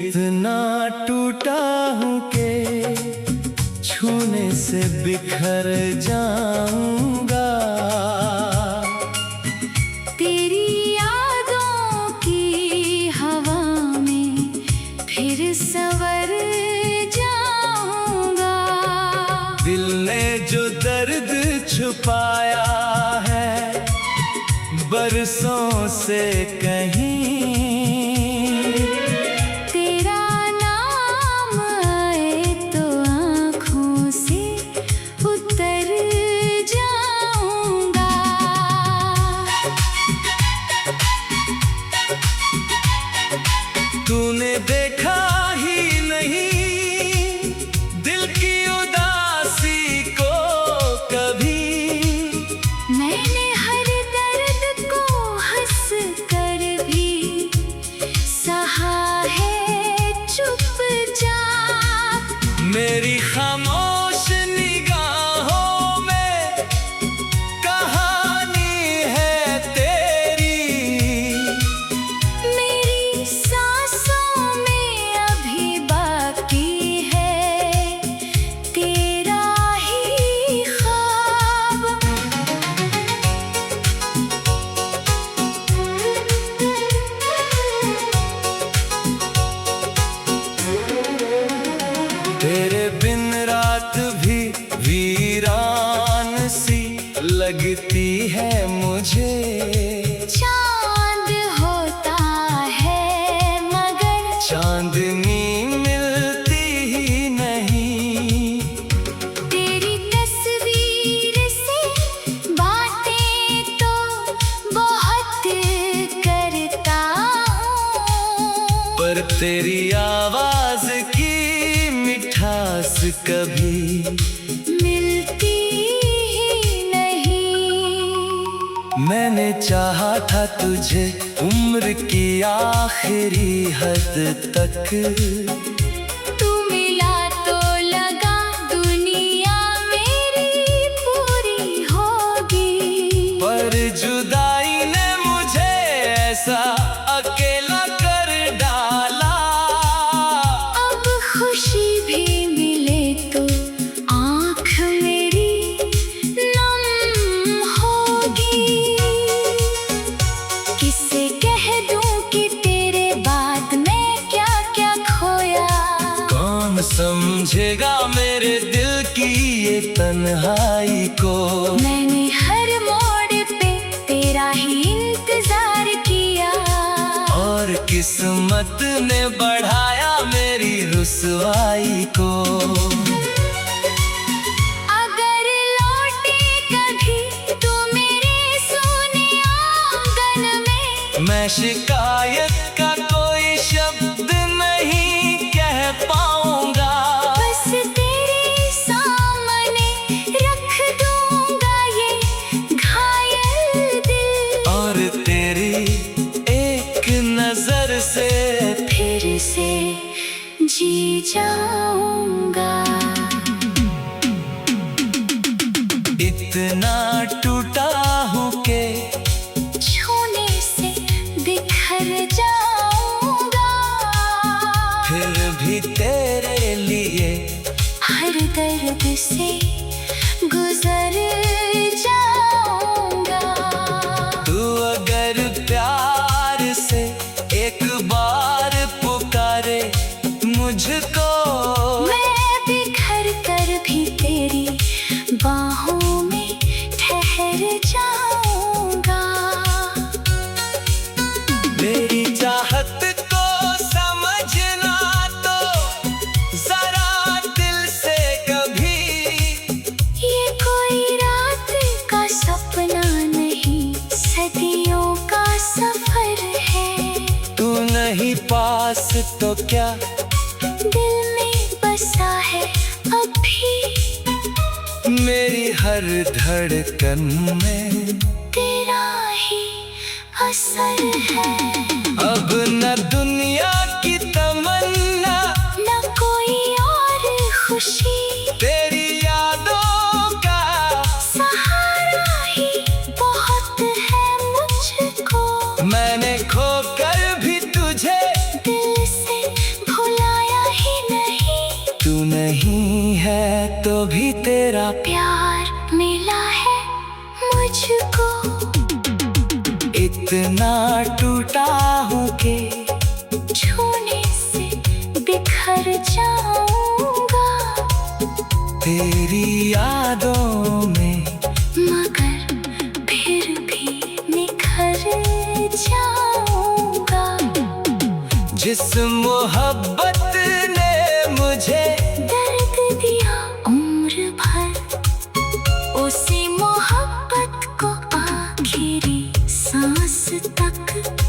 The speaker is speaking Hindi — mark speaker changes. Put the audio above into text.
Speaker 1: इतना टूटा हूँ कि छूने से बिखर जाऊंगा।
Speaker 2: तेरी यादों की हवा में फिर संवर जाऊंगा।
Speaker 1: दिल ने जो दर्द छुपाया है बरसों से कहीं, तूने देखा ही नहीं दिल की उदासी को कभी।
Speaker 2: मैंने हर दर्द को हंस कर भी सहा है चुपचाप।
Speaker 1: मेरी खामोश निगाहों में कहानी है तेरी।
Speaker 2: मेरी सांसों में अभी बाकी है तेरा ही ख्वाब।
Speaker 1: तेरे बिन रात भी वीरान सी लगती है मुझे।
Speaker 2: चांद होता है मगर
Speaker 1: चांदनी मिलती ही नहीं।
Speaker 2: तेरी तस्वीर से बातें तो बहुत करता हूँ,
Speaker 1: पर तेरी आवाज की मिठास कभी
Speaker 2: मिलती ही नहीं।
Speaker 1: मैंने चाहा था तुझे उम्र की आखिरी हद तक।
Speaker 2: तू मिला तो लगा दुनिया मेरी पूरी होगी,
Speaker 1: पर जुदाई ने मुझे ऐसा अकेला कर डाला।
Speaker 2: अब खुशी भी मिले तो आँख मेरी नम होगी। किसे कह दूं कि तेरे बाद में क्या क्या खोया।
Speaker 1: कौन समझेगा मेरे दिल की ये तन्हाई को।
Speaker 2: मैंने हर मोड़ पे तेरा ही इंतजार किया,
Speaker 1: और किस्मत ने बढ़ाया मेरी रुसवाई को।
Speaker 2: अगर लौटे कभी तू मेरे सोने आंगन में,
Speaker 1: मैं शिकायत का कोई शब्द नहीं कह पाऊंगा।
Speaker 2: बस तेरे सामने रख दूंगा ये घायल दिल।
Speaker 1: और तेरी एक नजर से
Speaker 2: फिर से जी जाऊंगा।
Speaker 1: इतना टूटा हूँ कि
Speaker 2: छूने से बिखर जाऊंगा।
Speaker 1: फिर भी तेरे लिए
Speaker 2: हर दर्द से गुजर जाऊंगा।
Speaker 1: तू अगर प्यार से एक बार पुकारे मुझको,
Speaker 2: मैं बिखर कर भी तेरी बाहों में ठहर जाऊंगा।
Speaker 1: मेरी चाहत को समझना तो जरा दिल से कभी।
Speaker 2: ये कोई रात का सपना नहीं, सदियों का सफर है।
Speaker 1: तू नहीं पास तो क्या
Speaker 2: दिल में बसा है अभी,
Speaker 1: मेरी हर धड़कन में
Speaker 2: तेरा ही असर है।
Speaker 1: अब न दुनिया की तमन्ना,
Speaker 2: न कोई और खुशी,
Speaker 1: तेरी यादों का
Speaker 2: सहारा ही बहुत है मुझको।
Speaker 1: मैंने खोकर भी तुझे
Speaker 2: दिल से तुझको।
Speaker 1: इतना टूटा हूँ कि
Speaker 2: छूने से बिखर जाऊंगा
Speaker 1: तेरी यादों में,
Speaker 2: मगर फिर भी निखर जाऊंगा।
Speaker 1: जिस मोहब्बत ने मुझे
Speaker 2: दर्द दिया उम्र भर, उसी मोहब्बत को आखिरी सांस तक